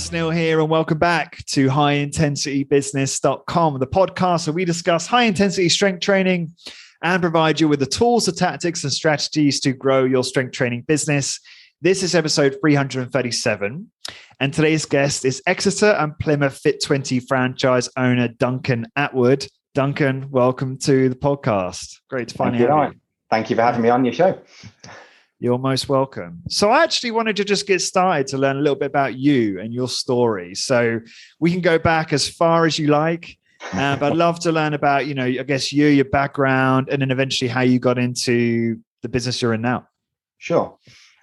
Ross Neal here, and welcome back to highintensitybusiness.com, the podcast where we discuss high-intensity strength training and provide you with the tools, the tactics, and strategies to grow your strength training business. This is episode 337, and today's guest is Exeter and Plymouth Fit20 franchise owner Duncan Attwood. Duncan, welcome to the podcast. Great to finally have you. Thank you for having me on your show. You're most welcome. So I actually wanted to just get started to learn a little bit about you and your story. So we can go back as far as you like, but I'd love to learn about, I guess your background, and then eventually how you got into the business you're in now. Sure.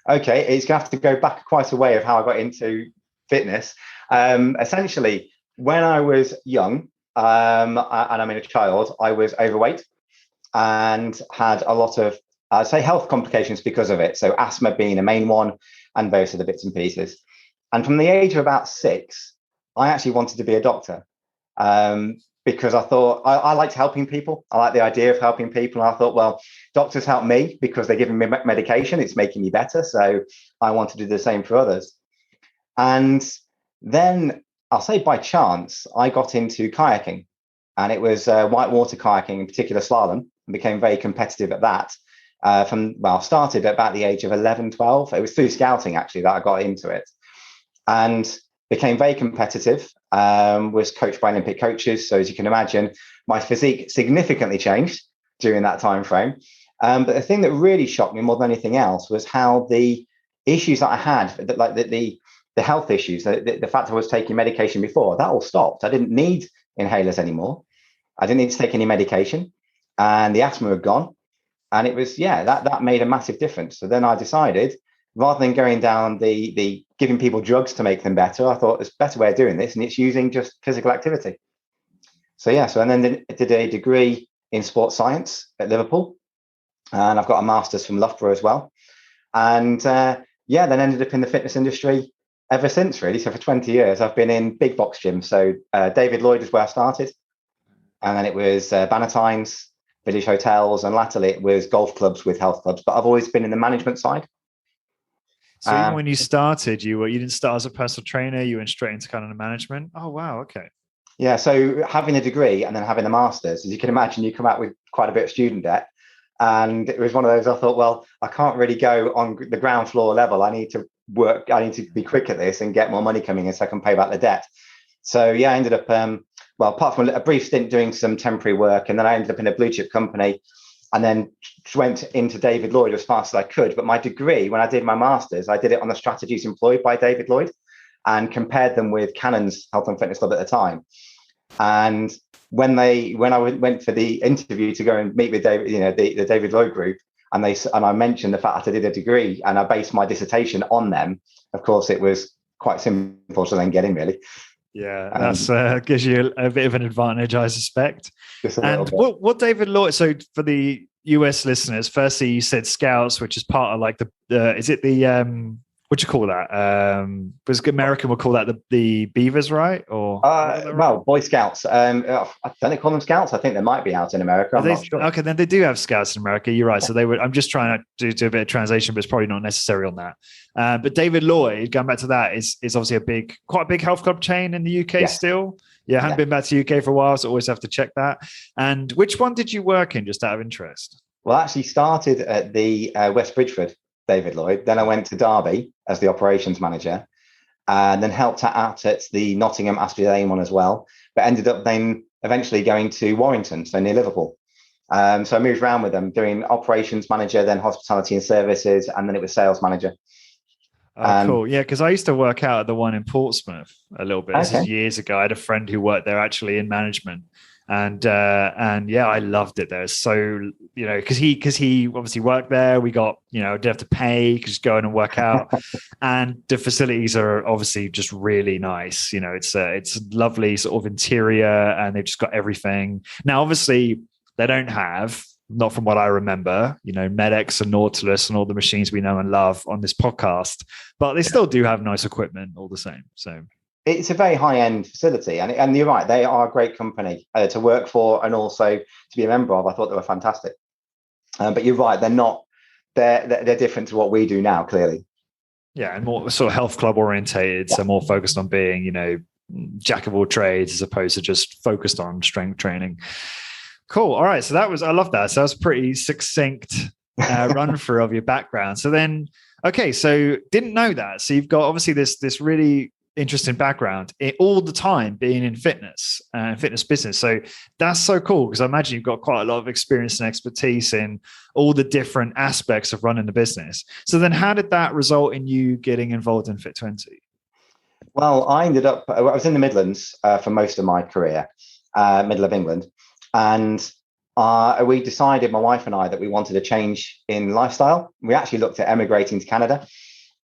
Okay. It's going to have to go back quite a way of how I got into fitness. Essentially, when I was young, and I'm a child, I was overweight and had a lot of I'd say health complications because of it. So asthma being the main one and various other bits and pieces. And from the age of about 6, I actually wanted to be a doctor because I thought I liked helping people. I like the idea of helping people. And I thought, well, doctors help me because they're giving me medication. It's making me better. So I want to do the same for others. And then I'll say by chance, I got into kayaking, and it was whitewater kayaking, in particular slalom, and became very competitive at that. Started at about the age of 11, 12. It was through scouting, actually, that I got into it and became very competitive, was coached by Olympic coaches. So as you can imagine, my physique significantly changed during that time frame. But the thing that really shocked me more than anything else was how the issues that I had, like the health issues, the fact I was taking medication before, that all stopped. I didn't need inhalers anymore. I didn't need to take any medication, and the asthma had gone. And it was, that made a massive difference. So then I decided, rather than going down the giving people drugs to make them better, I thought there's a better way of doing this, and it's using just physical activity. And then did a degree in sports science at Liverpool, and I've got a master's from Loughborough as well. And then ended up in the fitness industry ever since, really. So for 20 years, I've been in big box gyms. So David Lloyd is where I started, and then it was Bannatynes, Village Hotels, and latterly it was golf clubs with health clubs. But I've always been in the management side. So even when you started, you didn't start as a personal trainer, you went straight into kind of the management? Oh, wow. Okay. Yeah. So having a degree and then having a master's, as you can imagine, you come out with quite a bit of student debt. And it was one of those, I thought, well, I can't really go on the ground floor level. I need to work. I need to be quick at this and get more money coming in so I can pay back the debt. So I ended up, apart from a brief stint doing some temporary work, and then I ended up in a blue chip company, and then went into David Lloyd as fast as I could. But my degree, when I did my master's, I did it on the strategies employed by David Lloyd and compared them with Cannon's Health and Fitness Club at the time. And when I went for the interview to go and meet with David, the David Lloyd group, and I mentioned the fact that I did a degree and I based my dissertation on them, of course, it was quite simple to then get in, really. Yeah, that gives you a bit of an advantage, I suspect. And what David Lloyd, so for the US listeners, firstly, you said Scouts, which is part of like is it the, what do you call that? Because American would call that the Beavers, right? Or Boy Scouts. Don't they call them Scouts? I think they might be out in America. I'm not sure. Okay, then they do have Scouts in America. You're right. So they would. I'm just trying to do a bit of translation, but it's probably not necessary on that. But David Lloyd, going back to that, is obviously quite a big health club chain in the UK still. Yeah, I haven't been back to the UK for a while, so always have to check that. And which one did you work in, just out of interest? Well, I actually started at the West Bridgford David Lloyd. Then I went to Derby as the operations manager, and then helped out at the Nottingham Astley Lane one as well, but ended up then eventually going to Warrington, so near Liverpool. So I moved around with them doing operations manager, then hospitality and services, and then it was sales manager. Oh, cool. Yeah, because I used to work out at the one in Portsmouth a little bit. This is years ago. I had a friend who worked there actually in management. And I loved it there. So, because he obviously worked there, we got, didn't have to pay, just go in and work out. And the facilities are obviously just really nice. It's lovely sort of interior, and they've just got everything. Now, obviously they don't have, not from what I remember, Med-X and Nautilus and all the machines we know and love on this podcast, but they still do have nice equipment all the same. So it's a very high-end facility, and you're right, they are a great company to work for and also to be a member of. I thought they were fantastic. But you're right, they're different to what we do now, clearly. Yeah, and more sort of health club orientated, so more focused on being, jack of all trades as opposed to just focused on strength training. Cool. All right. So I love that. So that was pretty succinct run through of your background. So then, okay, so didn't know that. So you've got obviously this really interesting background all the time being in fitness and fitness business. So that's so cool because I imagine you've got quite a lot of experience and expertise in all the different aspects of running the business. So then how did that result in you getting involved in Fit20? Well, I was in the Midlands for most of my career, middle of England. And we decided, my wife and I, that we wanted a change in lifestyle. We actually looked at emigrating to Canada.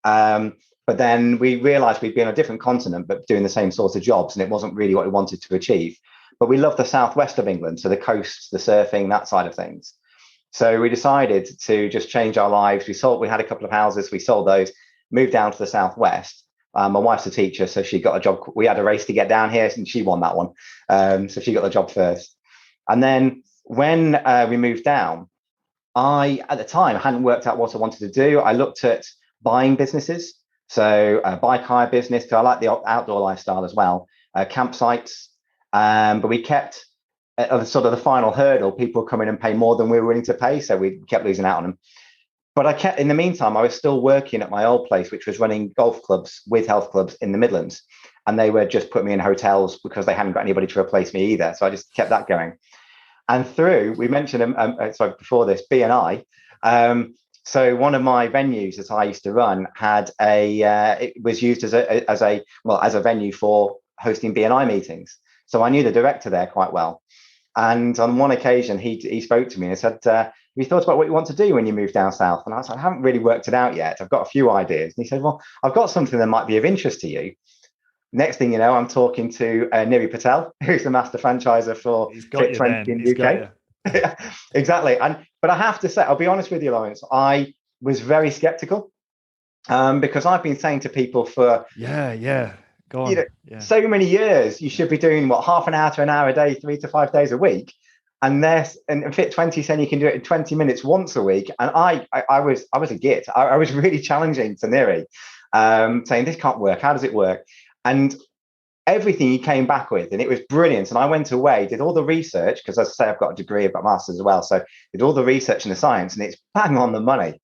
But then we realized we'd be on a different continent, but doing the same sorts of jobs. And it wasn't really what we wanted to achieve. But we love the southwest of England, so the coasts, the surfing, that side of things. So we decided to just change our lives. We had a couple of houses, we sold those, moved down to the southwest. My wife's a teacher, so she got a job. We had a race to get down here, and she won that one. So she got the job first. And then when we moved down, at the time, hadn't worked out what I wanted to do. I looked at buying businesses. So a bike hire business, because I like the outdoor lifestyle as well, campsites. But we kept at sort of the final hurdle, people come in and pay more than we were willing to pay. So we kept losing out on them. But in the meantime, I was still working at my old place, which was running golf clubs with health clubs in the Midlands. And they were just putting me in hotels because they hadn't got anybody to replace me either. So I just kept that going. And we mentioned, before this, BNI. So one of my venues that I used to run had it was used as a venue for hosting BNI meetings. So I knew the director there quite well. And on one occasion, he spoke to me and said, have you thought about what you want to do when you move down south? And I was like, I haven't really worked it out yet. I've got a few ideas. And he said, well, I've got something that might be of interest to you. Next thing you know, I'm talking to Niri Patel, who's the master franchiser for Fit20 in the UK. Exactly. But I have to say, I'll be honest with you, Lawrence, I was very skeptical because I've been saying to people for so many years, you should be doing half an hour to an hour a day, 3 to 5 days a week. And Fit20 saying you can do it in 20 minutes once a week. And I was a git. I was really challenging to Niri, saying this can't work. How does it work? And everything he came back with, and it was brilliant. And I went away, did all the research, because as I say, I've got a degree, I've got a master's as well. So did all the research and the science, and it's bang on the money. I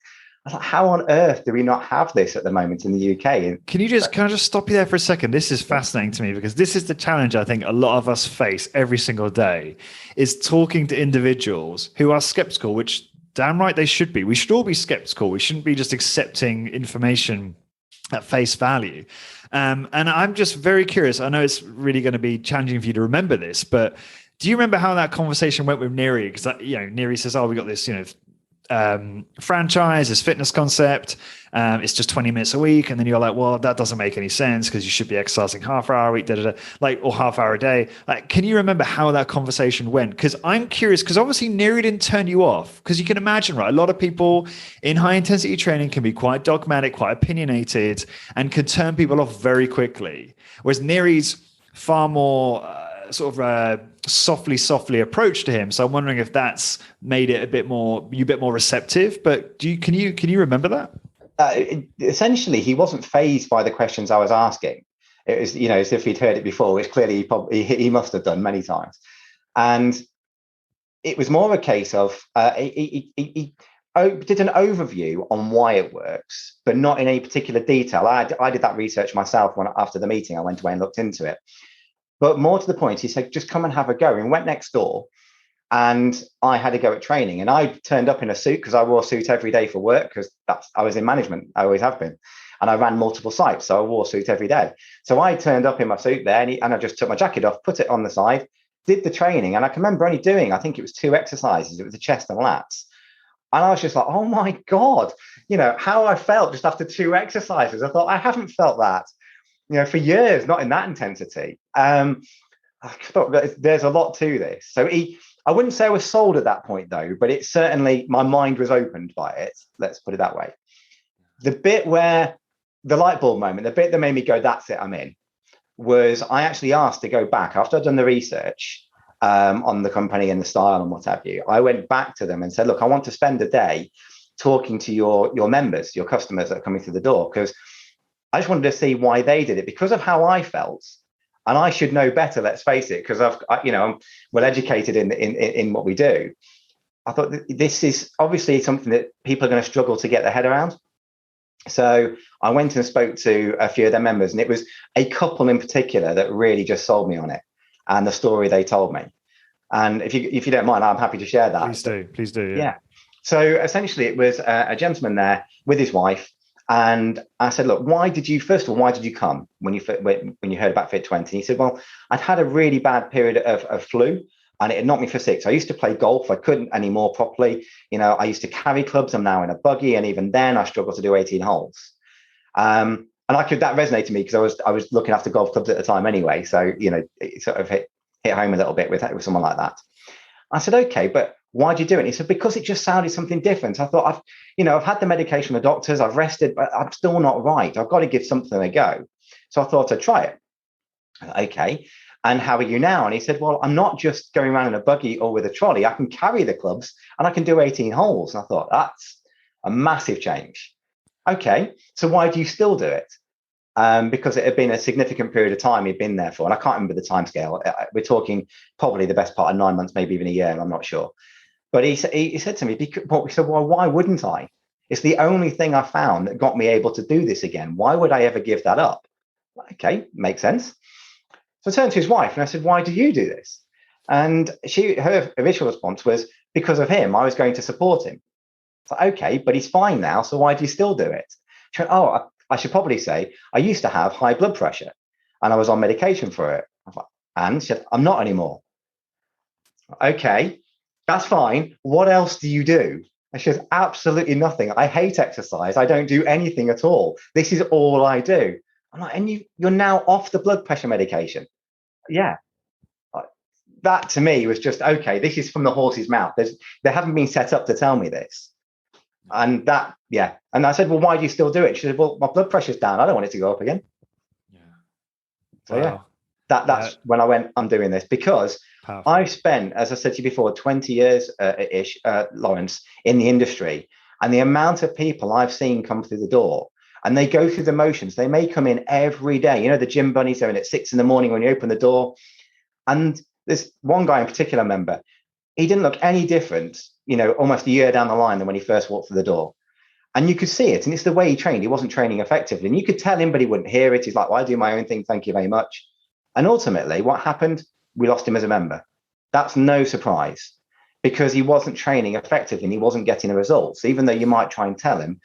was like, how on earth do we not have this at the moment in the UK? Can I just stop you there for a second? This is fascinating to me because this is the challenge I think a lot of us face every single day, is talking to individuals who are skeptical, which damn right they should be. We should all be skeptical. We shouldn't be just accepting information at face value. And I'm just very curious. I know it's really going to be challenging for you to remember this, but do you remember how that conversation went with Niri? Because Niri says, "Oh, we got this, franchise, this fitness concept. It's just 20 minutes a week." And then you're like, "Well, that doesn't make any sense because you should be exercising half hour a week, or half hour a day." Like, can you remember how that conversation went? Because I'm curious, because obviously Niri didn't turn you off, because you can imagine, right? A lot of people in high intensity training can be quite dogmatic, quite opinionated, and can turn people off very quickly. Whereas Niri's far more softly approach to him. So I'm wondering if that's made it a bit more receptive. But can you remember that? Essentially, he wasn't fazed by the questions I was asking. It was, as if he'd heard it before, which clearly he must have done many times. And it was more a case of he did an overview on why it works, but not in any particular detail. I did that research myself after the meeting. I went away and looked into it. But more to the point, he said, just come and have a go. And went next door, and I had a go at training. And I turned up in a suit because I wore a suit every day for work, because I was in management. I always have been. And I ran multiple sites, so I wore a suit every day. So I turned up in my suit there, and I just took my jacket off, put it on the side, did the training. And I can remember only doing, I think it was 2 exercises. It was the chest and lats. And I was just like, oh my God, how I felt just after 2 exercises. I thought, I haven't felt that, for years, not in that intensity. I thought there's a lot to this. So I wouldn't say I was sold at that point though, but it certainly, my mind was opened by it. Let's put it that way. The bit where the light bulb moment, the bit that made me go, that's it, I'm in, was I actually asked to go back after I'd done the research on the company and the style and what have you. I went back to them and said, look, I want to spend a day talking to your members, your customers that are coming through the door, because I just wanted to see why they did it because of how I felt. And I should know better, let's face it, because I'm well educated in what we do. I thought this is obviously something that people are going to struggle to get their head around. So I went and spoke to a few of their members, and it was a couple in particular that really just sold me on it and the story they told me. And if you don't mind, I'm happy to share that. Please do. Yeah. So essentially, it was a gentleman there with his wife, and I said, "Look, why did you come when you heard about Fit 20?" He said, "Well, I'd had a really bad period of flu, and it had knocked me for 6. I used to play golf. I couldn't anymore properly. I used to carry clubs. I'm now in a buggy. And even then I struggled to do 18 holes. And that resonated me because I was looking after golf clubs at the time anyway. So, it sort of hit home a little bit with someone like that. I said, okay, but why do you do it? He said, because it just sounded something different. I thought, I've had the medication with doctors. I've rested, but I'm still not right. I've got to give something a go. So I thought I'd try it. Okay. And how are you now? And he said, well, I'm not just going around in a buggy or with a trolley. I can carry the clubs and I can do 18 holes. And I thought, that's a massive change. Okay, so why do you still do it? Because it had been a significant period of time he'd been there for. And I can't remember the time scale. We're talking probably the best part of 9 months, maybe even a year. I'm not sure. But he said to me, well, why wouldn't I? It's the only thing I found that got me able to do this again. Why would I ever give that up? Okay, makes sense. So I turned to his wife and I said, why do you do this? And her initial response was, because of him, I was going to support him. So, okay, but he's fine now. So why do you still do it? She went, I should probably say, I used to have high blood pressure and I was on medication for it. I was like, and she said, I'm not anymore. Okay, that's fine. What else do you do? And she says, absolutely nothing. I hate exercise. I don't do anything at all. This is all I do. I'm like, and you're now off the blood pressure medication. Yeah. That to me was just, okay, this is from the horse's mouth. They haven't been set up to tell me this. And that, yeah. And I said, well, why do you still do it? She said, well, my blood pressure's down. I don't want it to go up again. Yeah. So wow. Yeah, that's when I went, I'm doing this because powerful. I've spent, as I said to you before, 20 years ish, Lawrence, in the industry. And the amount of people I've seen come through the door and they go through the motions. They may come in every day. The gym bunnies are in at 6 a.m. when you open the door. And there's one guy in particular, member, he didn't look any different, almost a year down the line than when he first walked through the door. And you could see it. And it's the way he trained. He wasn't training effectively. And you could tell him, but he wouldn't hear it. He's like, well, I do my own thing. Thank you very much. And ultimately, what happened? We lost him as a member. That's no surprise because he wasn't training effectively and he wasn't getting the results. Even though you might try and tell him,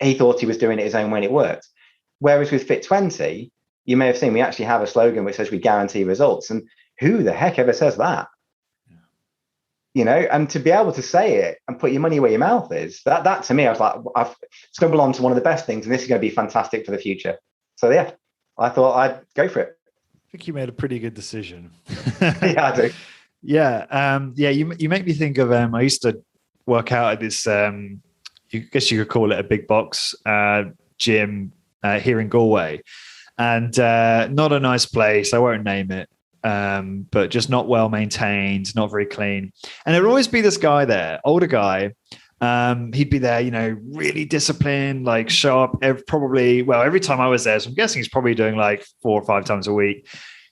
he thought he was doing it his own way and it worked. Whereas with Fit 20, you may have seen we actually have a slogan which says we guarantee results. And who the heck ever says that? And to be able to say it and put your money where your mouth is, that to me, I was like, I've stumbled onto one of the best things and this is going to be fantastic for the future. So yeah, I thought I'd go for it. I think you made a pretty good decision. Yeah, I do. Yeah. You make me think of, I used to work out at this, I guess you could call it a big box gym here in Galway, and not a nice place. I won't name it, but just not well maintained, not very clean. And there'd always be this guy there, older guy. He'd be there, really disciplined, like sharp. Every time I was there, so I'm guessing he's probably doing like 4 or 5 times a week,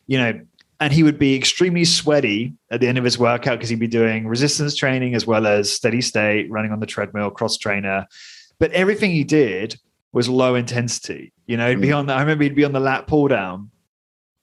and he would be extremely sweaty at the end of his workout because he'd be doing resistance training as well as steady state, running on the treadmill, cross trainer. But everything he did was low intensity. He'd be on I remember he'd be on the lat pull down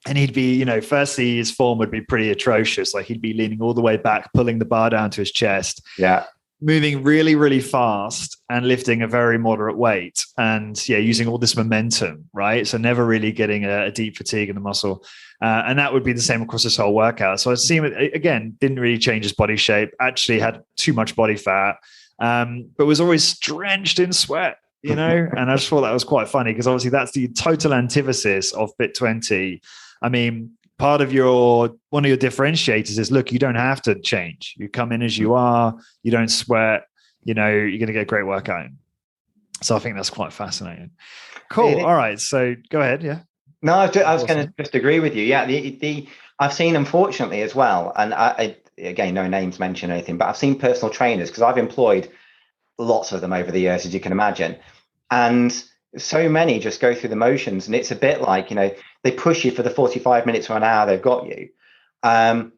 and he'd be, firstly, his form would be pretty atrocious. Like he'd be leaning all the way back, pulling the bar down to his chest. Yeah. Moving really, really fast and lifting a very moderate weight and using all this momentum, right? So never really getting a deep fatigue in the muscle. And that would be the same across this whole workout. So I'd see him, again, didn't really change his body shape, actually had too much body fat, but was always drenched in sweat, and I just thought that was quite funny because obviously that's the total antithesis of Fit 20. I mean, part of one of your differentiators is, look, you don't have to change. You come in as you are, you don't sweat, you're going to get a great workout in. So I think that's quite fascinating. Cool. All right. So go ahead. Yeah. No, I was going to just agree with you. Yeah. I've seen, unfortunately as well, and I again, no names mentioned or anything, but I've seen personal trainers because I've employed lots of them over the years, as you can imagine. And so many just go through the motions, and it's a bit like, they push you for the 45 minutes or an hour they've got you,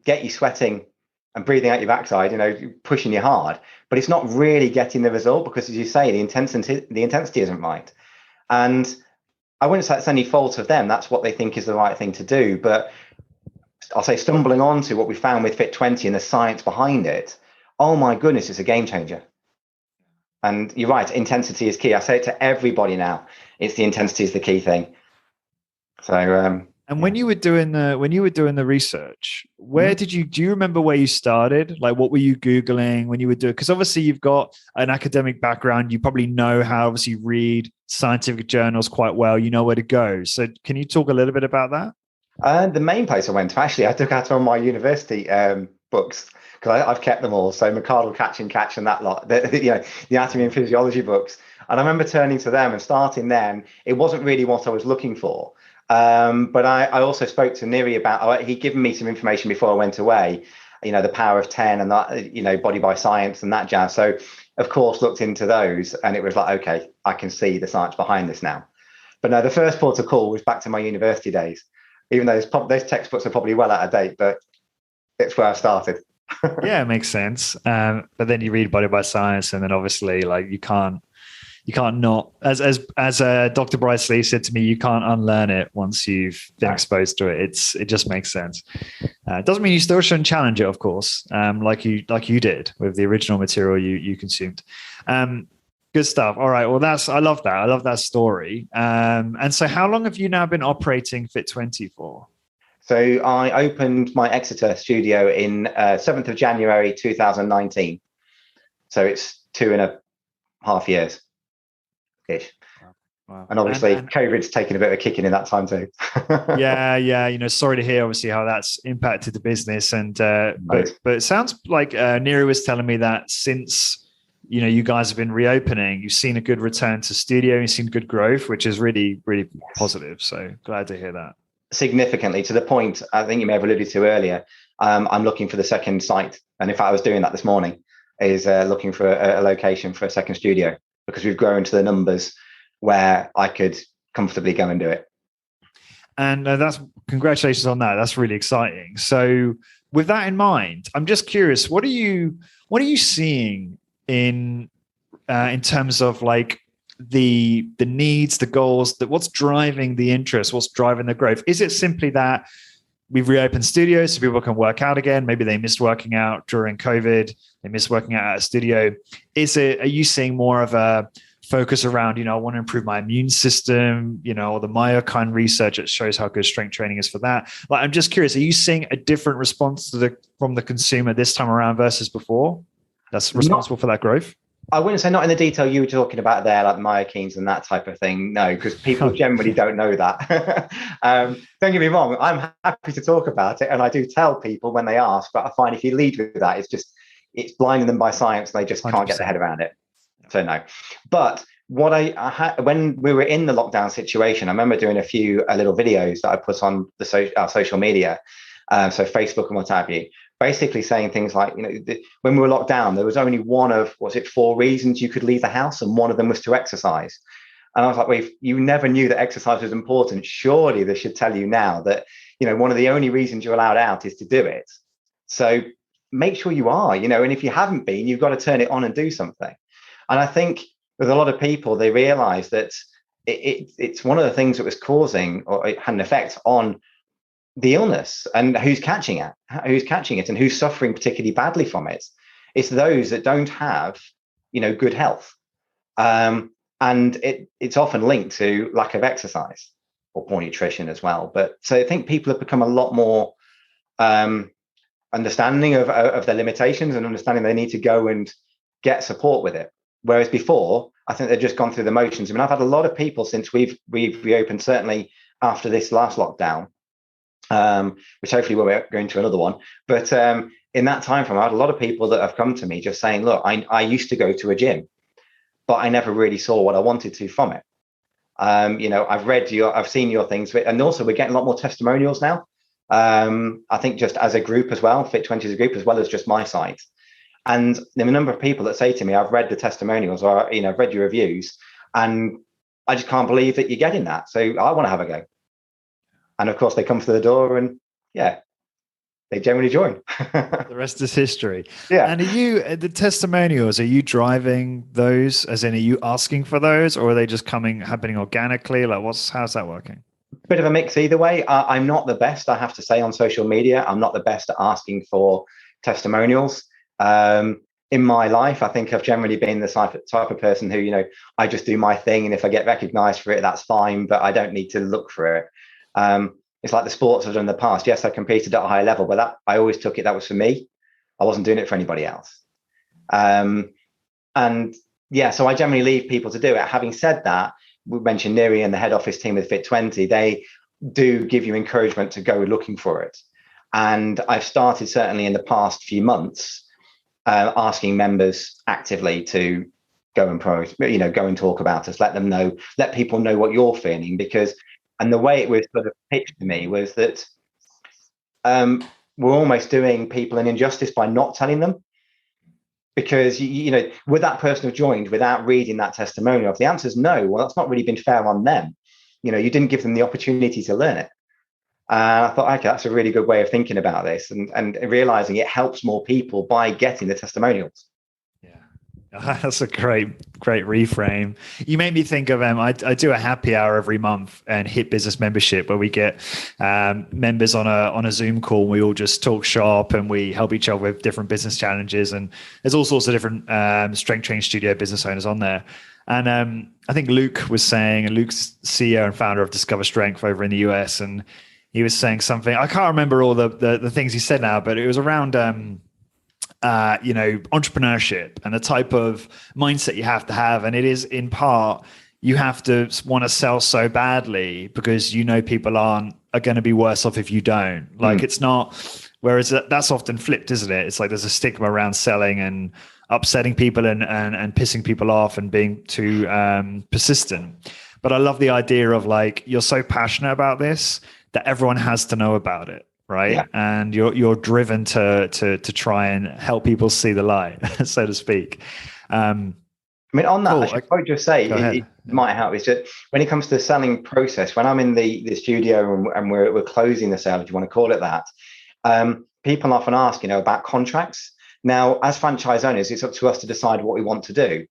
get you sweating and breathing out your backside, pushing you hard, but it's not really getting the result because, as you say, the intensity isn't right. And I wouldn't say it's any fault of them. That's what they think is the right thing to do. But I'll say, stumbling onto what we found with Fit20 and the science behind it, oh my goodness, it's a game changer. And you're right, intensity is key. I say it to everybody now. It's the intensity is the key thing. So, and when you were doing the research, where do you remember where you started? Like, what were you Googling when you were doing? Because obviously you've got an academic background. You probably know how obviously read scientific journals quite well. You know where to go. So can you talk a little bit about that? The main place I went to, actually, I took out all my university books, because I've kept them all. So McArdle, Catch and that lot, the anatomy and physiology books. And I remember turning to them and starting them. It wasn't really what I was looking for. But I also spoke to Neri about, he'd given me some information before I went away, the power of 10 and that, body by science and that jazz. So of course, looked into those, and it was like, okay, I can see the science behind this now. But no, the first port of call was back to my university days, even though those textbooks are probably well out of date, but it's where I started. Yeah, it makes sense. But then you read Body by Science, and then obviously, like, you can't not, as Dr. Bryce Lee said to me, you can't unlearn it once you've been exposed to it. It just makes sense. It doesn't mean you still shouldn't challenge it, of course, like you did with the original material you consumed. Good stuff. All right. Well, I love that. I love that story. And so how long have you now been operating Fit20 for? So I opened my Exeter studio in 7th of January 2019. So it's 2.5 years ish. Wow. And obviously COVID's taken a bit of a kicking in that time too. Yeah. Sorry to hear obviously how that's impacted the business. And but it sounds like Neri was telling me that since you guys have been reopening, you've seen a good return to studio, you've seen good growth, which is really, really positive. So glad to hear that. Significantly, to the point I think you may have alluded to earlier. I'm looking for the second site, and in fact I was doing that this morning, is looking for a location for a second studio, because we've grown to the numbers where I could comfortably go and do it. And that's, congratulations on that. That's really exciting. So with that in mind, I'm just curious, what are you seeing in terms of like the needs, the goals, what's driving the interest, what's driving the growth? Is it simply that we've reopened studios so people can work out again? Maybe they missed working out during COVID, they missed working out at a studio. Are you seeing more of a focus around, I want to improve my immune system, or the myokine research that shows how good strength training is for that? Like, I'm just curious, are you seeing a different response from the consumer this time around versus before that's responsible for that growth? I wouldn't say not in the detail you were talking about there, like myokines and that type of thing. No, because people generally don't know that. Don't get me wrong, I'm happy to talk about it, and I do tell people when they ask, but I find if you lead with that, it's blinding them by science, and they just 100%. Can't get their head around it. So no. But what I had, when we were in the lockdown situation, I remember doing a few little videos that I put on our social media, so Facebook and what have you, basically saying things like, when we were locked down, there was only one of, 4 reasons you could leave the house, and one of them was to exercise. And I was like, well, if you never knew that exercise was important, surely they should tell you now that, one of the only reasons you're allowed out is to do it. So make sure you are, and if you haven't been, you've got to turn it on and do something. And I think with a lot of people, they realize that it's one of the things that was causing, or it had an effect on the illness, and who's catching it and who's suffering particularly badly from it. It's those that don't have, good health. And it's often linked to lack of exercise or poor nutrition as well. But so I think people have become a lot more understanding of their limitations, and understanding they need to go and get support with it. Whereas before, I think they've just gone through the motions. I mean, I've had a lot of people since we've reopened, certainly after this last lockdown, which hopefully we'll go into another one. But in that time frame, I had a lot of people that have come to me just saying, look, I used to go to a gym, but I never really saw what I wanted to from it. I've seen your things, and also we're getting a lot more testimonials now. I think just as a group as well, Fit20 as a group, as well as just my site. And there are a number of people that say to me, I've read the testimonials, or I've read your reviews, and I just can't believe that you're getting that. So I want to have a go. And of course, they come through the door and they generally join. The rest is history. Yeah. And are you, the testimonials, are you driving those? As in, are you asking for those, or are they just happening organically? Like, how's that working? Bit of a mix either way. I'm not the best, I have to say, on social media. I'm not the best at asking for testimonials. In my life, I think I've generally been the type of person who, I just do my thing. And if I get recognized for it, that's fine, but I don't need to look for it. It's like the sports I've done in the past. Yes, I competed at a high level, but I always took it. That was for me. I wasn't doing it for anybody else. So I generally leave people to do it. Having said that, we mentioned Neri and the head office team with Fit20. They do give you encouragement to go looking for it. And I've started certainly in the past few months asking members actively to go and talk about us, let people know what you're feeling, and the way it was sort of pitched to me was that we're almost doing people an injustice by not telling them. Because, would that person have joined without reading that testimonial? If the answer is no, well, that's not really been fair on them. You didn't give them the opportunity to learn it. I thought, okay, that's a really good way of thinking about this and realizing it helps more people by getting the testimonials. That's a great reframe. You made me think of I do a happy hour every month and Hit Business membership where we get members on a Zoom call. And we all just talk shop and we help each other with different business challenges. And there's all sorts of different strength training studio business owners on there. And I think Luke's CEO and founder of Discover Strength over in the US, and he was saying something. I can't remember all the things he said now, but it was around entrepreneurship and the type of mindset you have to have. And it is in part, you have to want to sell so badly because people are going to be worse off if you don't. Like it's not, whereas that's often flipped, isn't it? It's like there's a stigma around selling and upsetting people and pissing people off and being too persistent. But I love the idea of like, you're so passionate about this that everyone has to know about it. Right. Yeah. And you're driven to try and help people see the light, so to speak. On that, cool. I should probably just say it might help. It's just when it comes to the selling process, when I'm in the studio and we're closing the sale, if you want to call it that, people often ask, about contracts. Now, as franchise owners, it's up to us to decide what we want to do.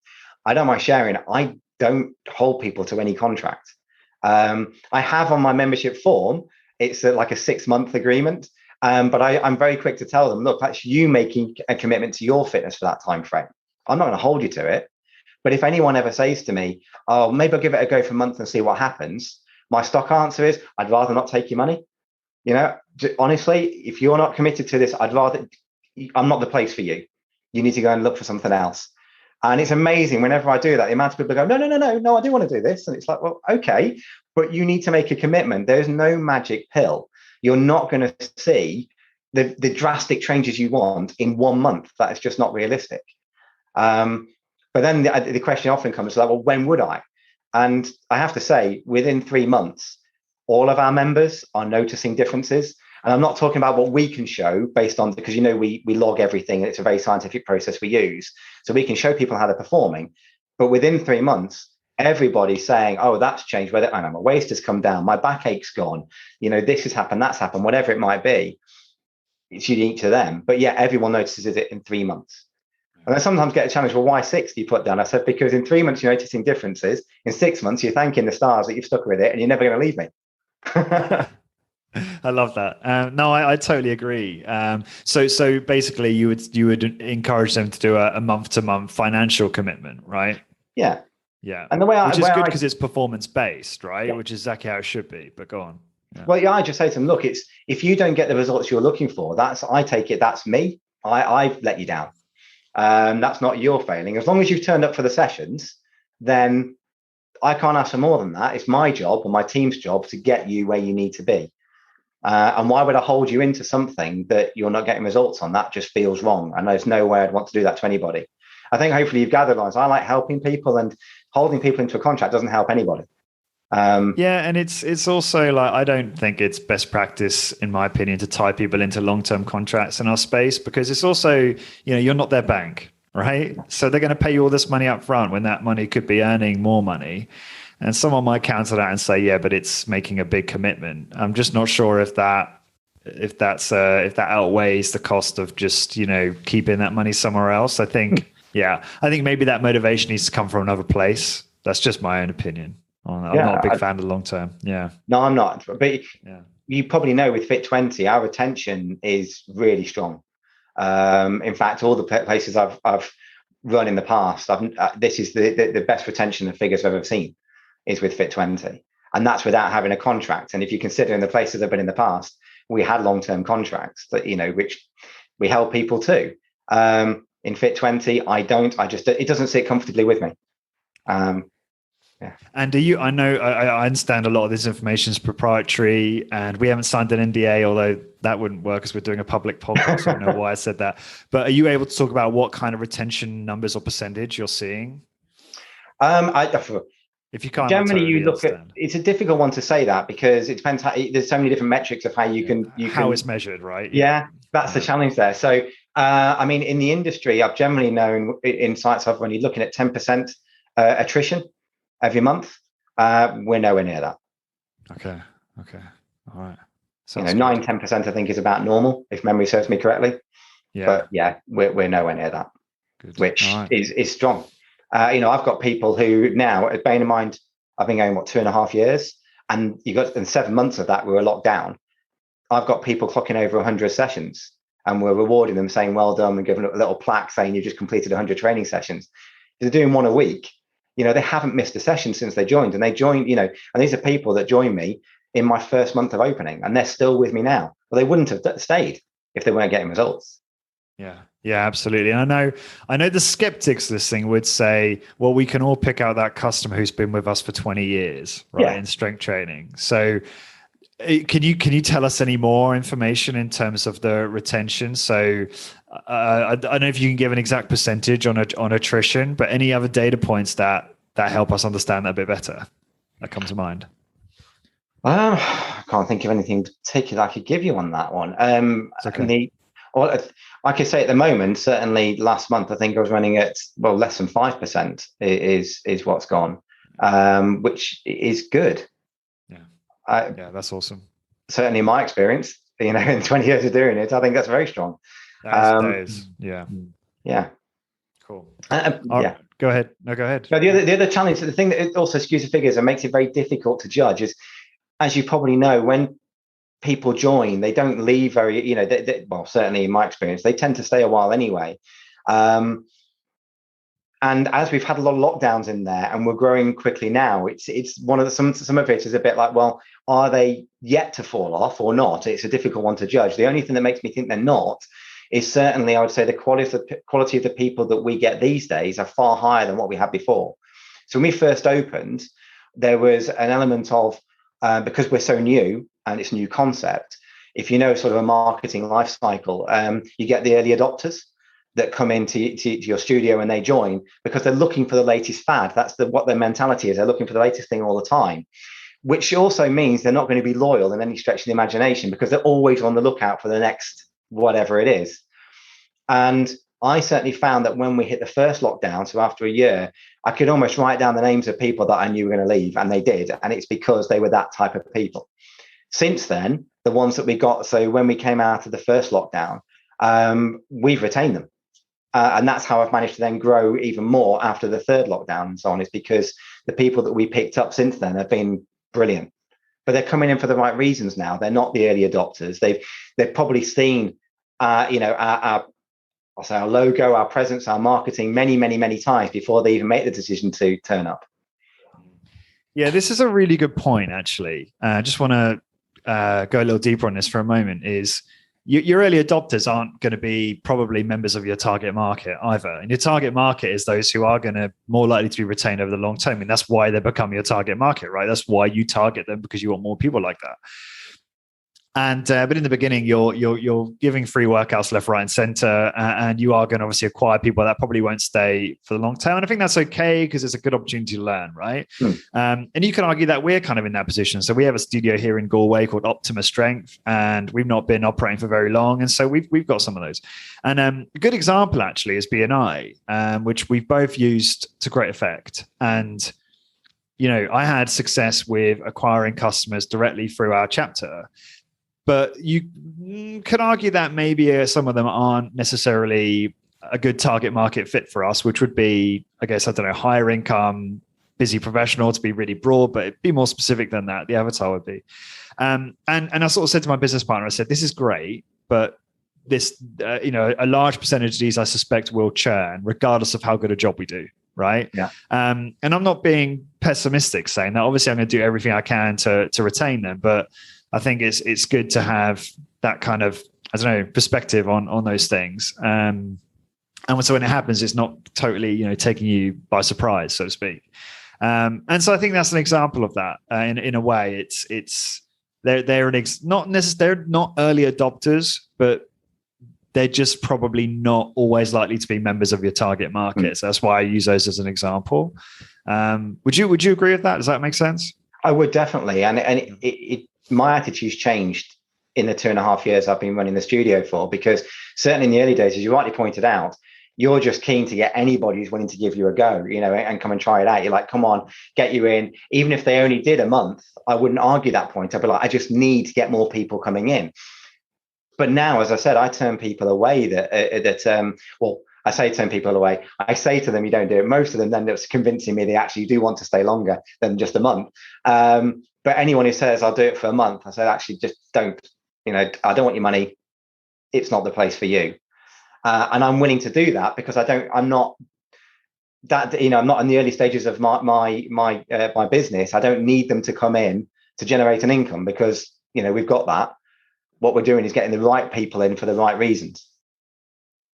I don't mind sharing. I don't hold people to any contract. I have on my membership form, it's like a 6-month agreement. But I'm very quick to tell them, look, that's you making a commitment to your fitness for that time frame. I'm not going to hold you to it. But if anyone ever says to me, oh, maybe I'll give it a go for a month and see what happens, my stock answer is, I'd rather not take your money. Honestly, if you're not committed to this, I'm not the place for you. You need to go and look for something else. And it's amazing whenever I do that, the amount of people go, no, I do want to do this. And it's like, well, okay, but you need to make a commitment. There's no magic pill. You're not going to see the drastic changes you want in 1 month. That is just not realistic. But then the question often comes like, well, when would I? And I have to say, within 3 months, all of our members are noticing differences. And I'm not talking about what we can show based on, because, we log everything. And it's a very scientific process we use. So we can show people how they're performing. But within 3 months, everybody's saying, oh, that's changed. Whether my waist has come down, my backache's gone, this has happened, that's happened, whatever it might be. It's unique to them. But yeah, everyone notices it in 3 months. And I sometimes get a challenge, well, why 6 do you put down? I said, because in 3 months, you're noticing differences. In 6 months, you're thanking the stars that you've stuck with it and you're never going to leave me. I love that. No, I totally agree. So basically you would encourage them to do a month-to-month financial commitment, right? Yeah. Yeah. And the way which is good because it's performance-based, right? Yeah. Which is exactly how it should be, but go on. Yeah. Well, yeah, I just say to them, look, if you don't get the results you're looking for, I take it, that's me. I've let you down. That's not your failing. As long as you've turned up for the sessions, then I can't ask for more than that. It's my job or my team's job to get you where you need to be. And why would I hold you into something that you're not getting results on? That just feels wrong. And there's no way I'd want to do that to anybody. I think hopefully you've gathered, Lawrence, I like helping people, and holding people into a contract doesn't help anybody. Yeah, and it's also like, I don't think it's best practice, in my opinion, to tie people into long-term contracts in our space, because it's also, you're not their bank, right? So they're going to pay you all this money up front when that money could be earning more money. And someone might counter that and say, yeah, but it's making a big commitment. I'm just not sure if that outweighs the cost of just, keeping that money somewhere else. I think maybe that motivation needs to come from another place. That's just my own opinion. I'm not a big fan of the long term. Yeah. No, I'm not. But you probably know with Fit20, our retention is really strong. In fact, all the places I've run in the past, this is the best retention of figures I've ever seen is with Fit20. And that's without having a contract. And if you consider in the places I've been in the past, we had long-term contracts that, which we held people to. In Fit20, I don't. It doesn't sit comfortably with me. Yeah. And I understand a lot of this information is proprietary, and we haven't signed an NDA, although that wouldn't work as we're doing a public podcast. I don't know why I said that. But are you able to talk about what kind of retention numbers or percentage you're seeing? If you can't, generally totally you look understand. It's a difficult one to say that because it depends there's so many different metrics of how you can how it's measured, right? Yeah, that's the challenge there. So in the industry, I've generally known in sites I've run, you're looking at 10% attrition every month. We're nowhere near that. Okay. All right. 9-10% I think is about normal if memory serves me correctly. Yeah. But we're nowhere near that. Good. Which is strong. I've got people who now, bearing in mind, I've been going 2.5 years, and in 7 months of that we were locked down. I've got people clocking over 100 sessions, and we're rewarding them, saying well done, and giving a little plaque saying you just completed 100 training sessions. They're doing one a week. They haven't missed a session since they joined, and they joined. And these are people that joined me in my first month of opening, and they're still with me now. Well, they wouldn't have stayed if they weren't getting results. Yeah, absolutely. And I know the skeptics of this thing would say, well, we can all pick out that customer who's been with us for 20 years, right, in strength training. So can you tell us any more information in terms of the retention? So I don't know if you can give an exact percentage on attrition, but any other data points that help us understand that a bit better that come to mind? I can't think of anything particular I could give you on that one. Okay. I could say at the moment, certainly last month, I think I was running at less than 5% is what's gone, which is good. Yeah, that's awesome. Certainly in my experience, in 20 years of doing it, I think that's very strong. That is. Yeah. Cool. Go ahead. No, go ahead. No, the other challenge, the thing that also skews the figures and makes it very difficult to judge is, as you probably know, when people join, they don't leave very, certainly in my experience, they tend to stay a while anyway. And as we've had a lot of lockdowns in there and we're growing quickly now, it's one of the, some of it is a bit like, well, are they yet to fall off or not? It's a difficult one to judge. The only thing that makes me think they're not is certainly, I would say, the quality of the people that we get these days are far higher than what we had before. So when we first opened, there was an element of, because we're so new and it's a new concept, if sort of a marketing life cycle, you get the early adopters that come into your studio and they join because they're looking for the latest fad. That's what their mentality is. They're looking for the latest thing all the time, which also means they're not going to be loyal in any stretch of the imagination because they're always on the lookout for the next whatever it is. And I certainly found that when we hit the first lockdown, so after a year, I could almost write down the names of people that I knew were going to leave, and they did. And it's because they were that type of people. Since then, the ones that we got, so when we came out of the first lockdown, we've retained them. And that's how I've managed to then grow even more after the third lockdown and so on, is because the people that we picked up since then have been brilliant. But they're coming in for the right reasons now. They're not the early adopters. They've probably seen, our logo, our presence, our marketing many, many, many times before they even make the decision to turn up. Yeah, this is a really good point, actually. I just want to go a little deeper on this for a moment. Is your early adopters aren't going to be probably members of your target market either. And your target market is those who are going to more likely to be retained over the long term. And that's why they become your target market, right? That's why you target them, because you want more people like that. And but in the beginning, you're giving free workouts left, right, and center, and you are going to obviously acquire people that probably won't stay for the long term. And I think that's okay because it's a good opportunity to learn, right? And you can argue that we're kind of in that position. So we have a studio here in Galway called Optima Strength, and we've not been operating for very long, and so we've got some of those. And a good example actually is BNI, which we've both used to great effect. And I had success with acquiring customers directly through our chapter, but you could argue that maybe some of them aren't necessarily a good target market fit for us, which would be, I guess, I don't know, higher income, busy professional, to be really broad, but it'd be more specific than that. The avatar would be. And I sort of said to my business partner, I said, this is great, but this, a large percentage of these, I suspect, will churn regardless of how good a job we do. Right. Yeah. And I'm not being pessimistic saying that. Obviously, I'm going to do everything I can to retain them, but I think it's good to have that kind of, I don't know, perspective on those things. And so when it happens, it's not totally, taking you by surprise, so to speak. And so I think that's an example of that. In a way, they're not early adopters, but they're just probably not always likely to be members of your target market. So that's why I use those as an example. Would you agree with that? Does that make sense? I would definitely. And my attitude's changed in the 2.5 years I've been running the studio for, because certainly in the early days, as you rightly pointed out, you're just keen to get anybody who's willing to give you a go, and come and try it out. You're like, come on, get you in. Even if they only did a month, I wouldn't argue that point. I'd be like, I just need to get more people coming in. But now, as I said, I turn people away I say turn people away. I say to them, you don't do it. Most of them then it's convincing me they actually do want to stay longer than just a month. But anyone who says I'll do it for a month, I said, actually just don't, I don't want your money. It's not the place for you. And I'm willing to do that because I'm not in the early stages of my business. I don't need them to come in to generate an income because, we've got that. What we're doing is getting the right people in for the right reasons.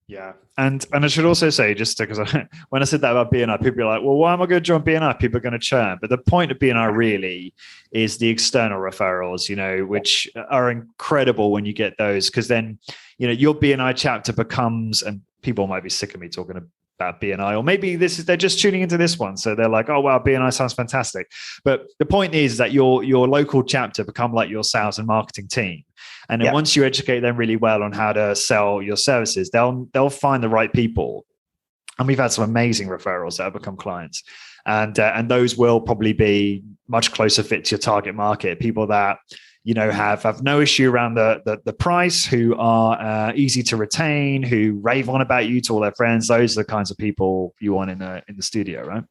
Yeah. And I should also say, just because when I said that about BNI, people are like, well, why am I going to join BNI? People are going to churn. But the point of BNI really is the external referrals, which are incredible when you get those, because then, your BNI chapter becomes, and people might be sick of me talking about BNI, or maybe they're just tuning into this one. So they're like, oh, wow, BNI sounds fantastic. But the point is that your local chapter become like your sales and marketing team. And then once you educate them really well on how to sell your services, they'll find the right people. And we've had some amazing referrals that have become clients. And those will probably be much closer fit to your target market, people that, have no issue around the price, who are easy to retain, who rave on about you to all their friends. Those are the kinds of people you want in the studio, right?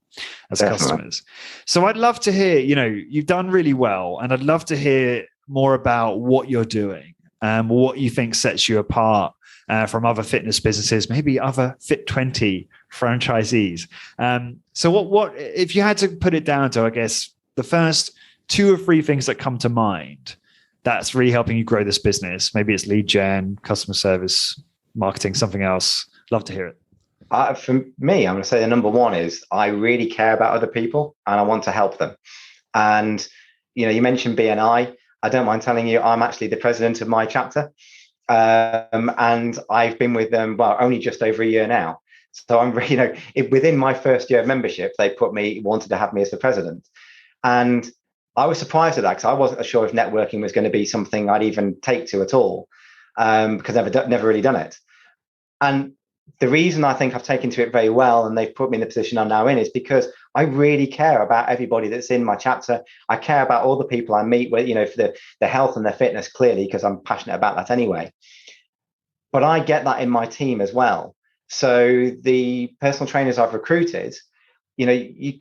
As customers. So I'd love to hear, you've done really well, and I'd love to hear more about what you're doing and what you think sets you apart from other fitness businesses, maybe other Fit 20 franchisees. So what if you had to put it down to, I guess, the first 2 or 3 things that come to mind that's really helping you grow this business? Maybe it's lead gen, customer service, marketing, something else. Love to hear it. For me, I'm going to say the number one is I really care about other people and I want to help them. And, you mentioned BNI. I don't mind telling you, I'm actually the president of my chapter. And I've been with them, only just over a year now. So I'm, within my first year of membership, they wanted to have me as the president. And I was surprised at that because I wasn't sure if networking was going to be something I'd even take to at all, because I've never really done it. And the reason I think I've taken to it very well and they've put me in the position I'm now in is because I really care about everybody that's in my chapter. I care about all the people I meet with, for the health and their fitness, clearly, because I'm passionate about that anyway. But I get that in my team as well. So the personal trainers I've recruited, I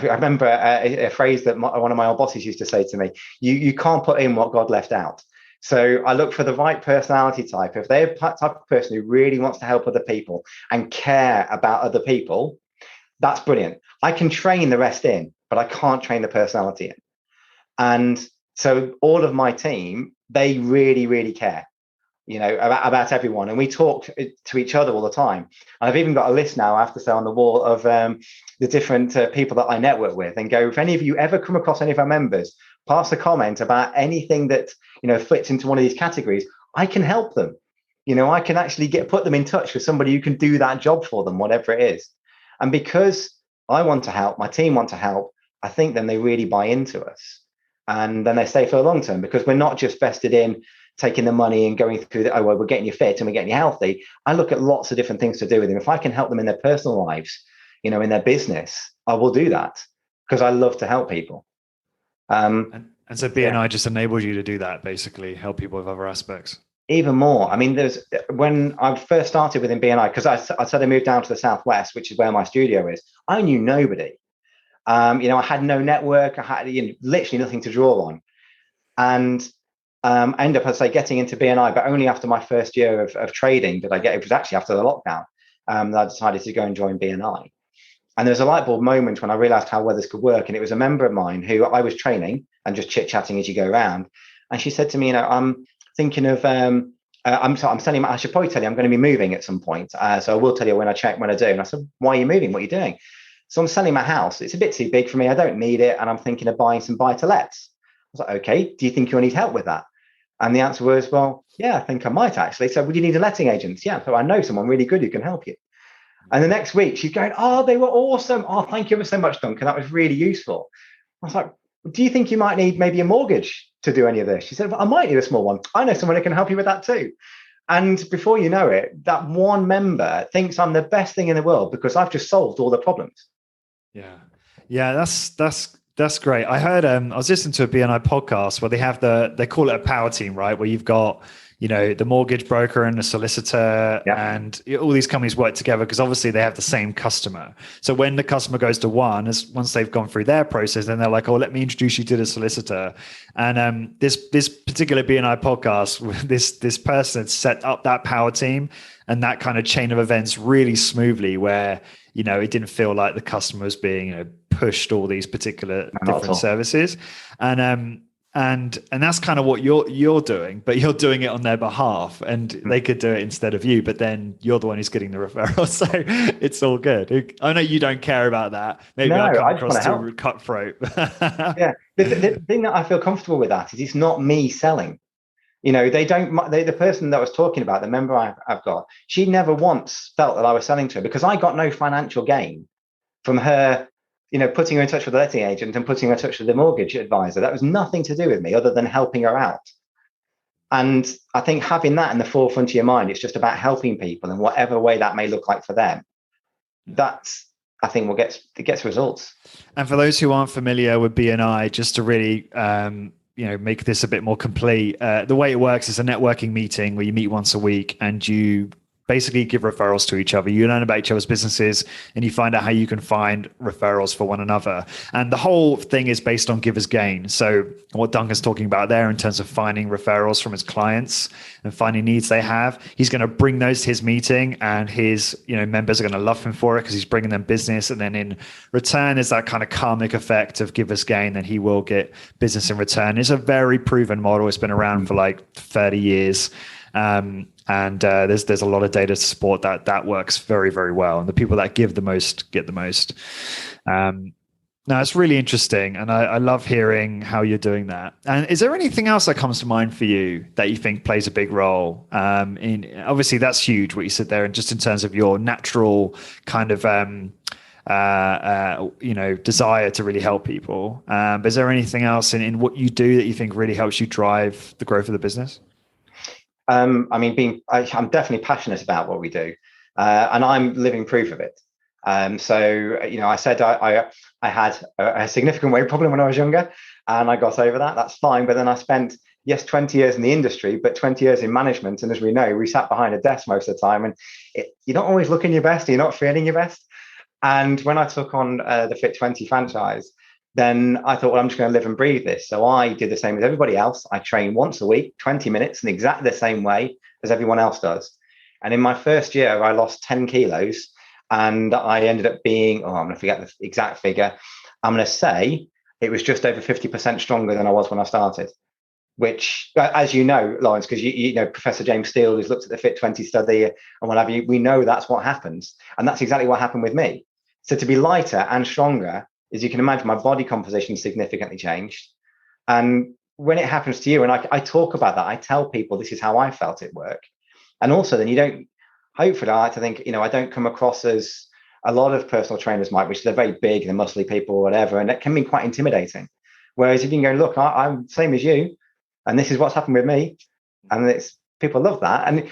remember a phrase that one of my old bosses used to say to me, you can't put in what God left out. So I look for the right personality type. If they're the type of person who really wants to help other people and care about other people, that's brilliant. I can train the rest in, but I can't train the personality in. And so all of my team, they really, really care, about everyone. And we talk to each other all the time. And I've even got a list now, I have to say, on the wall of the different people that I network with, and go, if any of you ever come across any of our members, pass a comment about anything that, fits into one of these categories, I can help them. I can actually put them in touch with somebody who can do that job for them, whatever it is. And because I want to help, my team want to help, I think then they really buy into us. And then they stay for the long term, because we're not just vested in taking the money and going through we're getting you fit and we're getting you healthy. I look at lots of different things to do with them. If I can help them in their personal lives, in their business, I will do that. because I love to help people. And so BNI just enables you to do that, basically help people with other aspects. Even more. I mean, when I first started within BNI, because I said I moved down to the Southwest, which is where my studio is, I knew nobody. I had no network. I had literally nothing to draw on. And I ended up, I'd say, getting into BNI, but only after my first year of trading did I get, it was actually after the lockdown, that I decided to go and join BNI. And there was a light bulb moment when I realized how well this could work. And it was a member of mine who I was training and just chit-chatting as you go around. And she said to me, I'm thinking of, I'm selling, I should probably tell you, I'm going to be moving at some point. So I will tell you when I do. And I said, why are you moving? What are you doing? So I'm selling my house. It's a bit too big for me. I don't need it. And I'm thinking of buying some buy-to-lets. I was like, okay, do you think you'll need help with that? And the answer was, well, yeah, I think I might actually. So would you need a letting agent? Yeah. So I know someone really good who can help you. And the next week she's going, oh, they were awesome. Oh, thank you ever so much, Duncan. That was really useful. I was like, do you think you might need maybe a mortgage to do any of this? She said, well, I might need a small one. I know someone who can help you with that too. And before you know it, that one member thinks I'm the best thing in the world because I've just solved all the problems. Yeah. Yeah, that's great. I heard I was listening to a BNI podcast where they call it a power team, right? Where you've got, the mortgage broker and the solicitor, and all these companies work together because obviously they have the same customer. So when the customer goes to once they've gone through their process, then they're like, oh, let me introduce you to the solicitor. And this particular BNI podcast, this person set up that power team and that kind of chain of events really smoothly, where it didn't feel like the customer was being pushed all these particular different services. And that's kind of what you're doing, but you're doing it on their behalf, and they could do it instead of you, but then you're the one who's getting the referral. So it's all good. I know you don't care about that. Maybe I come across too cutthroat. Yeah. The thing that I feel comfortable with that is it's not me selling. The person that I was talking about, the member I've got, she never once felt that I was selling to her because I got no financial gain from her, putting her in touch with the letting agent and putting her in touch with the mortgage advisor. That was nothing to do with me other than helping her out. And I think having that in the forefront of your mind, it's just about helping people in whatever way that may look like for them. That's, I think, what gets results. And for those who aren't familiar with BNI, just to really make this a bit more complete, the way it works is a networking meeting where you meet once a week and you basically give referrals to each other. You learn about each other's businesses and you find out how you can find referrals for one another. And the whole thing is based on givers gain. So what Duncan's talking about there in terms of finding referrals from his clients and finding needs they have, he's going to bring those to his meeting, and his members are going to love him for it because he's bringing them business. And then in return, there's that kind of karmic effect of givers gain, then he will get business in return. It's a very proven model. It's been around for like 30 years. And there's a lot of data to support that works very, very well. And the people that give the most get the most. Now it's really interesting, and I love hearing how you're doing that. And is there anything else that comes to mind for you that you think plays a big role? In obviously that's huge what you said there, and just in terms of your natural kind of desire to really help people. But is there anything else in what you do that you think really helps you drive the growth of the business? I'm definitely passionate about what we do, and I'm living proof of it. I said I had a significant weight problem when I was younger, and I got over that. That's fine. But then I spent 20 years in the industry, but 20 years in management. And as we know, we sat behind a desk most of the time, and you're not always looking your best. You're not feeling your best. And when I took on the Fit20 franchise, then I thought, well, I'm just going to live and breathe this. So I did the same as everybody else. I train once a week, 20 minutes, in exactly the same way as everyone else does. And in my first year, I lost 10 kilos. And I ended up being, I'm going to forget the exact figure. I'm going to say it was just over 50% stronger than I was when I started, which, as you know, Lawrence, because you know Professor James Steele, who's looked at the Fit20 study and what have you, we know that's what happens. And that's exactly what happened with me. So to be lighter and stronger, as you can imagine, my body composition significantly changed. And when it happens to you, and I talk about that, I tell people this is how I felt at work. And also then you don't, hopefully I like to think, I don't come across as a lot of personal trainers might, which they're very big, they're muscly people or whatever, and it can be quite intimidating. Whereas if you can go, look, I'm the same as you, and this is what's happened with me, and people love that. And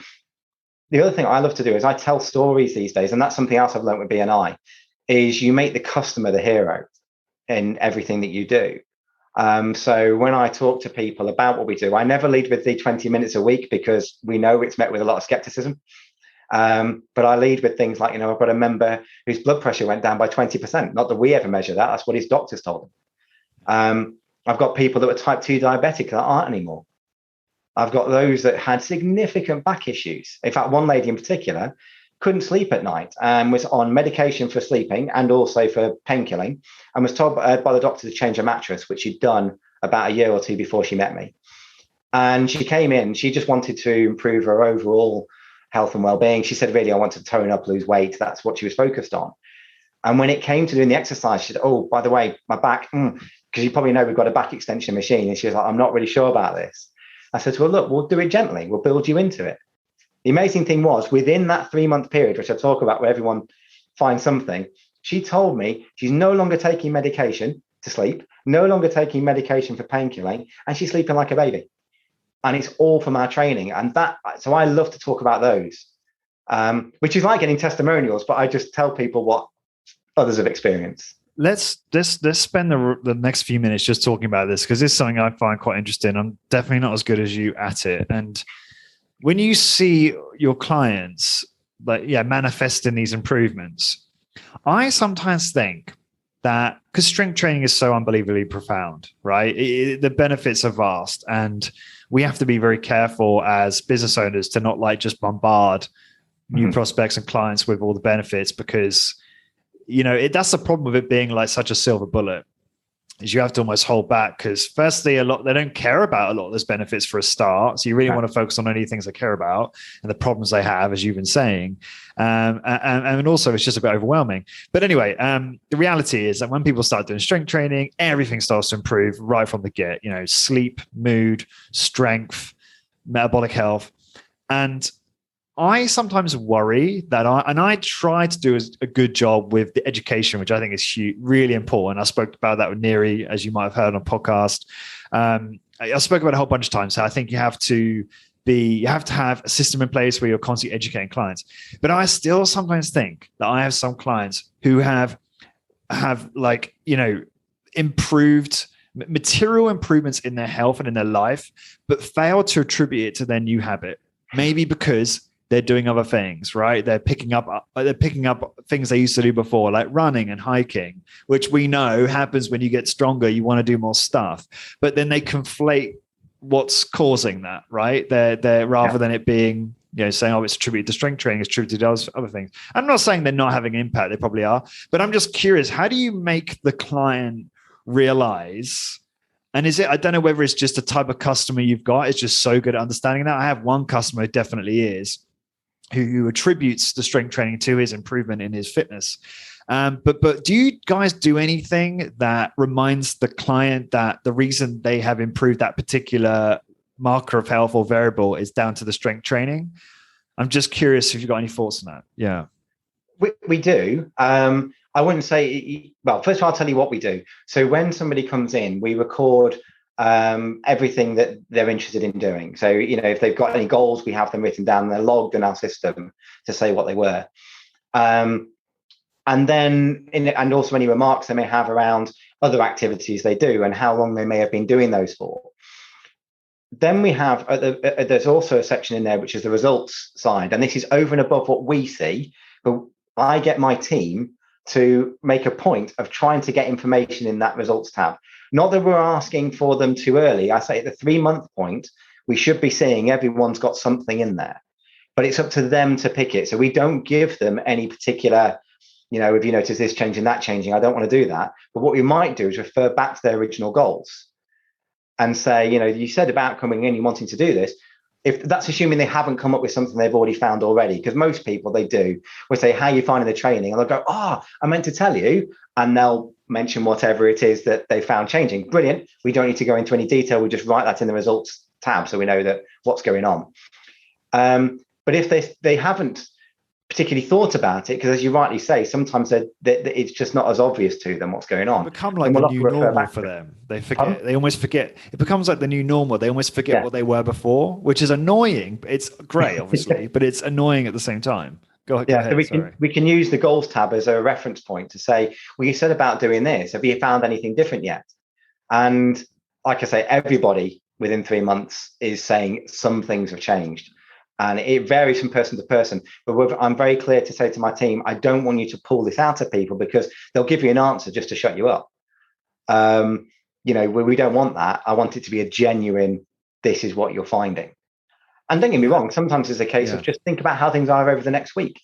the other thing I love to do is I tell stories these days, and that's something else I've learned with BNI, is you make the customer the hero. in everything that you do. So when I talk to people about what we do, I never lead with the 20 minutes a week because we know it's met with a lot of skepticism. But I lead with things like, I've got a member whose blood pressure went down by 20%. Not that we ever measure that. That's what his doctors told him. I've got people that were type 2 diabetic that aren't anymore. I've got those that had significant back issues. In fact, one lady in particular couldn't sleep at night and was on medication for sleeping and also for painkilling, and was told by the doctor to change her mattress, which she'd done about a year or two before she met me. And she came in, she just wanted to improve her overall health and well-being. She said, really, I want to tone up, lose weight. That's what she was focused on. And when it came to doing the exercise, she said, oh, by the way, my back, because you probably know we've got a back extension machine. And she was like, I'm not really sure about this. I said to her, look, we'll do it gently. We'll build you into it. The amazing thing was, within that 3-month period, which I talk about, where everyone finds something, she told me she's no longer taking medication to sleep, no longer taking medication for painkilling, and she's sleeping like a baby. And it's all from our training. And so I love to talk about those, which is like getting testimonials, but I just tell people what others have experienced. Let's spend the next few minutes just talking about this, because this is something I find quite interesting. I'm definitely not as good as you at it. And when you see your clients manifesting these improvements, I sometimes think that, because strength training is so unbelievably profound, right? The benefits are vast, and we have to be very careful as business owners to not just bombard new prospects and clients with all the benefits, because that's the problem with it being such a silver bullet, is you have to almost hold back, because firstly, they don't care about a lot of those benefits for a start. So you really want to focus on only things they care about and the problems they have, as you've been saying. And also it's just a bit overwhelming. But anyway, the reality is that when people start doing strength training, everything starts to improve right from the get, sleep, mood, strength, metabolic health. And I sometimes worry that I try to do a good job with the education, which I think is really important. I spoke about that with Neri, as you might have heard on a podcast. I spoke about it a whole bunch of times. So I think you have to have a system in place where you're constantly educating clients. But I still sometimes think that I have some clients who have improved material improvements in their health and in their life, but fail to attribute it to their new habit. Maybe because they're doing other things, right? They're picking up things they used to do before, like running and hiking, which we know happens when you get stronger. You want to do more stuff, but then they conflate what's causing that, right? They're rather than it being, saying, oh, it's attributed to strength training, it's attributed to other things. I'm not saying they're not having an impact. They probably are, but I'm just curious, how do you make the client realize? And I don't know whether it's just the type of customer you've got is just so good at understanding that. I have one customer who definitely is, who attributes the strength training to his improvement in his fitness. But do you guys do anything that reminds the client that the reason they have improved that particular marker of health or variable is down to the strength training? I'm just curious if you've got any thoughts on that. Yeah. We do. I wouldn't say, well, first of all, I'll tell you what we do. So when somebody comes in, we record everything that they're interested in doing. So, if they've got any goals, we have them written down, they're logged in our system to say what they were. And then, and also any remarks they may have around other activities they do and how long they may have been doing those for. Then we have, there's also a section in there, which is the results side. And this is over and above what we see, but I get my team to make a point of trying to get information in that results tab. Not that we're asking for them too early. I say at the 3-month point, we should be seeing everyone's got something in there, but it's up to them to pick it. So we don't give them any particular, if you notice this changing, that changing, I don't want to do that. But what we might do is refer back to their original goals and say, you said about coming in, you wanting to do this. If that's assuming they haven't come up with something they've already found already, because most people, they do. We say, how are you finding the training? And they'll go, I meant to tell you. And they'll mention whatever it is that they found changing. Brilliant. We don't need to go into any detail. We just write that in the results tab so we know that what's going on. But if they haven't particularly thought about it, because as you rightly say, sometimes it's just not as obvious to them what's going on. It become like the new normal for them. They forget. They almost forget. It becomes like the new normal. They almost forget what they were before, which is annoying. It's great, obviously, but it's annoying at the same time. Go Yeah, ahead. so we can use the goals tab as a reference point to say, well, you said about doing this. Have you found anything different yet? And like I say, everybody within 3 months is saying some things have changed. And it varies from person to person. But I'm very clear to say to my team, I don't want you to pull this out of people because they'll give you an answer just to shut you up. We don't want that. I want it to be a genuine, this is what you're finding. And don't get me wrong, sometimes it's a case of just think about how things are over the next week.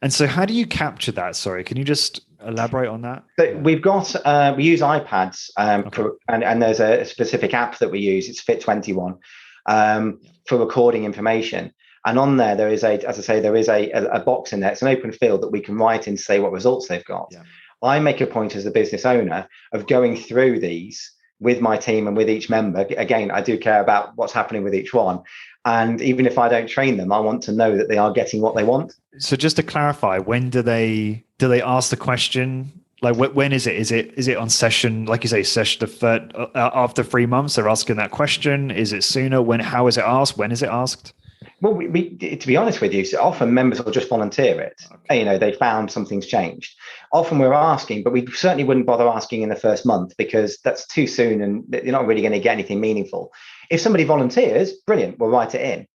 And so how do you capture that? Sorry, can you just elaborate on that? So we've got, we use iPads and there's a specific app that we use. It's Fit21 for recording information. And on there is a box in there. It's an open field that we can write in to say what results they've got. Yeah. I make a point as the business owner of going through these with my team and with each member. Again, I do care about what's happening with each one. And even if I don't train them, I want to know that they are getting what they want. So just to clarify, when do they ask the question? Like when is it? Is it on session, like you say, session the third after 3 months? They're asking that question. Is it sooner? How is it asked? When is it asked? Well, we to be honest with you, so often members will just volunteer it. Okay. They found something's changed. Often we're asking, but we certainly wouldn't bother asking in the first month because that's too soon and you're not really going to get anything meaningful. If somebody volunteers, brilliant, we'll write it in.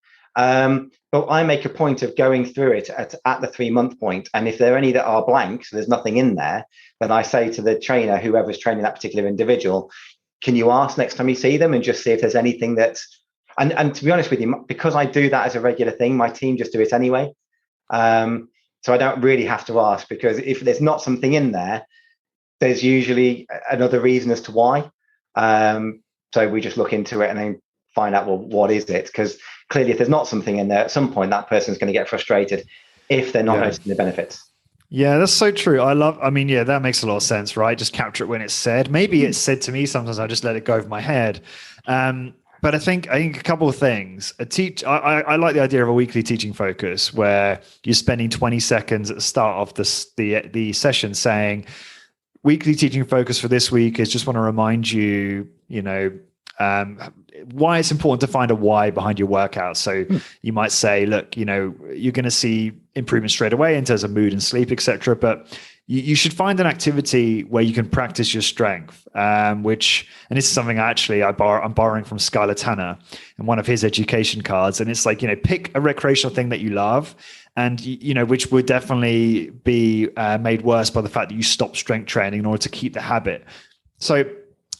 But I make a point of going through it at the 3 month point. And if there are any that are blank, so there's nothing in there, then I say to the trainer, whoever's training that particular individual, can you ask next time you see them and just see if there's anything that's, and to be honest with you, because I do that as a regular thing, my team just do it anyway. So I don't really have to ask, because if there's not something in there, there's usually another reason as to why. So we just look into it and then find out, well, what is it? Because clearly if there's not something in there, at some point that person's going to get frustrated if they're not noticing the benefits. Yeah, that's so true. That makes a lot of sense, right? Just capture it when it's said. Maybe it's said to me. Sometimes I just let it go over my head. But I think a couple of things. I like the idea of a weekly teaching focus where you're spending 20 seconds at the start of the session saying, weekly teaching focus for this week is just want to remind you, why it's important to find a why behind your workout. So you might say, look, you're going to see improvement straight away in terms of mood and sleep, etc. But you should find an activity where you can practice your strength, and this is something I'm borrowing from Skylar Tanner in one of his education cards. And it's like, pick a recreational thing that you love, and which would definitely be made worse by the fact that you stop strength training in order to keep the habit. So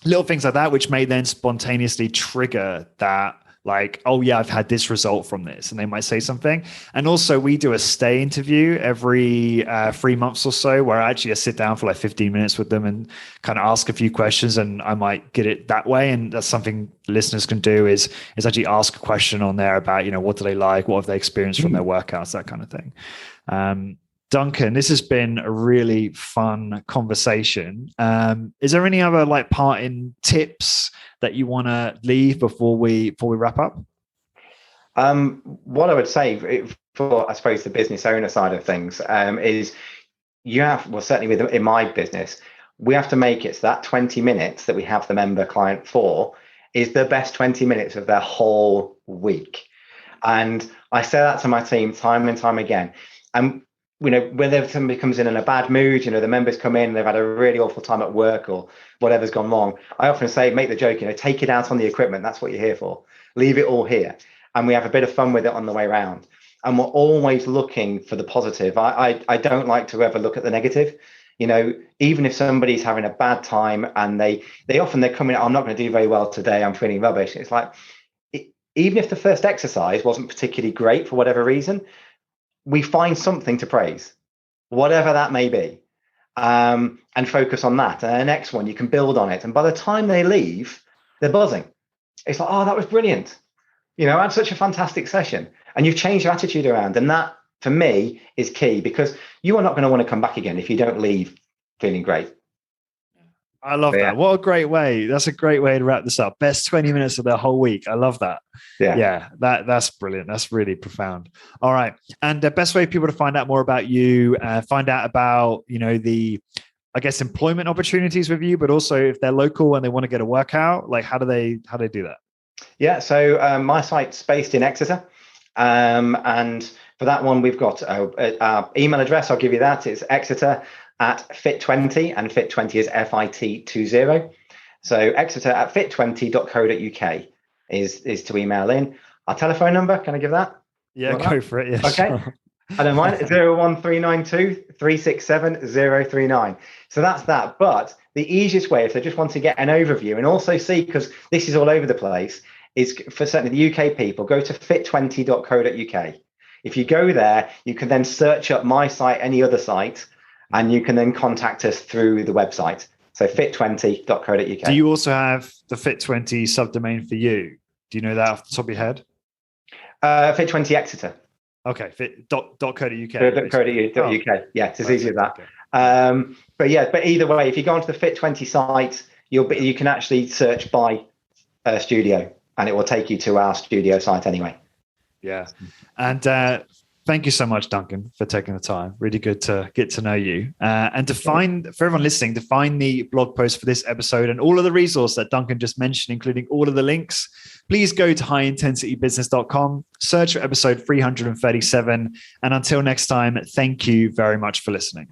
little things like that, which may then spontaneously trigger that, like, oh yeah, I've had this result from this, and they might say something. And also we do a stay interview every 3 months or so, where I sit down for like 15 minutes with them and kind of ask a few questions, and I might get it that way. And that's something listeners can do is actually ask a question on there about, what do they like? What have they experienced from their workouts? That kind of thing. Duncan, this has been a really fun conversation. Is there any other parting tips that you want to leave before we wrap up? What I would say for, I suppose, the business owner side of things is you have, well, certainly in my business, we have to make it so that 20 minutes that we have the member client for is the best 20 minutes of their whole week. And I say that to my team time and time again. And whether somebody comes in a bad mood, the members come in and they've had a really awful time at work or whatever's gone wrong, I often say, make the joke, take it out on the equipment. That's what you're here for. Leave it all here. And we have a bit of fun with it on the way around. And we're always looking for the positive. I don't like to ever look at the negative. Even if somebody's having a bad time and they come in, I'm not going to do very well today, I'm feeling rubbish. It's like, even if the first exercise wasn't particularly great for whatever reason, we find something to praise, whatever that may be, and focus on that. And the next one, you can build on it. And by the time they leave, they're buzzing. It's like, oh, that was brilliant. I had such a fantastic session. And you've changed your attitude around. And that, for me, is key, because you are not going to want to come back again if you don't leave feeling great. I love that. What a great way. That's a great way to wrap this up. Best 20 minutes of the whole week. I love that. Yeah. That's brilliant. That's really profound. All right. And the best way for people to find out more about you, find out about, the, I guess, employment opportunities with you, but also if they're local and they want to get a workout, like how do they do that? Yeah. So my site's based in Exeter. And For that one, we've got our email address. I'll give you that. It's exeter@fit20, and fit20 is FIT20. So exeter@fit20.co.uk is to email in. Our telephone number, can I give that? Yeah, go for it. Yeah, okay. Sure. I don't mind. 01392 367 039. So that's that. But the easiest way, if they just want to get an overview and also see, because this is all over the place, is for certainly the UK people, go to fit20.co.uk. If you go there, you can then search up my site, any other site, and you can then contact us through the website. So fit20.co.uk. Do you also have the Fit20 subdomain for you? Do you know that off the top of your head? Fit20 Exeter. Okay, fit.co.uk. .co.uk. Yeah, it's as easy as that. Okay. But either way, if you go onto the Fit20 site, you can actually search by studio, and it will take you to our studio site anyway. Yeah, and thank you so much, Duncan, for taking the time. Really good to get to know you. And for everyone listening, to find the blog post for this episode and all of the resources that Duncan just mentioned, including all of the links, please go to highintensitybusiness.com, search for episode 337. And until next time, thank you very much for listening.